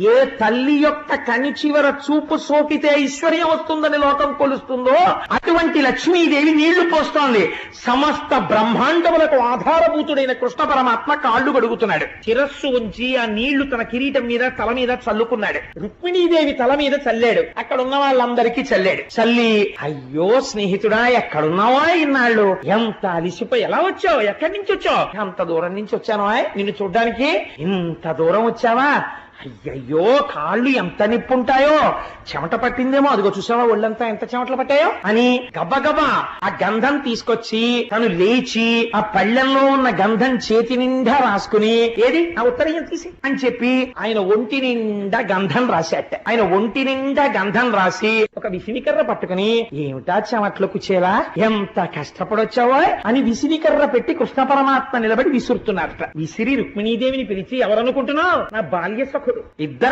ఏ తల్లి యొక్క కని చివర చూపు సోకితే ఐశ్వర్యం వస్తుందని లోకం కొలుస్తుందో అటువంటి లక్ష్మీదేవి నీళ్లు పోస్తోంది. సమస్త బ్రహ్మాండములకు ఆధారభూతుడైన కృష్ణ పరమాత్మ కాళ్లు కడుగుతున్నాడు. శిరస్సు ఉంచి ఆ నీళ్లు తన కిరీటం మీద తల మీద చల్లుకున్నాడు. రుక్మిణీదేవి తల మీద చల్లాడు. అక్కడ ఉన్న వాళ్ళందరికీ చల్లాడు. చల్లి, అయ్యో స్నేహితుడా ఎక్కడున్నావా ఇన్నాళ్ళు, ఎంత అలిసిపోయి ఎలా వచ్చావు, ఎక్కడి నుంచి వచ్చావు, అంత దూరం నుంచి వచ్చాను, నిన్ను చూడ్డానికి ఇంత దూరం వచ్చావా, అయ్యయ్యో కాళ్ళు ఎంత నిప్పుంటాయో, చెమట పట్టిందేమో, అదిగో చూసావా ఒళ్ళంతా ఎంత చెమటలు పట్టాయో అని గబగబా ఆ గంధం తీసుకొచ్చి తను లేచి ఆ పళ్ళెంలో ఉన్న గంధం చేతి నిండా రాసుకుని, ఏది ఆ ఉత్తరీయం తీసి అని చెప్పి ఆయన ఒంటి నిండా గంధం రాశాట. ఆయన ఒంటి నిండా గంధం రాసి ఒక విసినికర్ర పట్టుకుని, ఏమిటా చెమట్లు కుచేలా, ఎంత కష్టపడొచ్చావో అని విసినికర్ర పెట్టి కృష్ణ పరమాత్మ నిలబడి విసురుతున్నారట. విసిరి రుక్మిణీదేవిని పిలిచి, ఎవరనుకుంటున్నావు, నా బాల్య సఖుడు, ఇద్దరు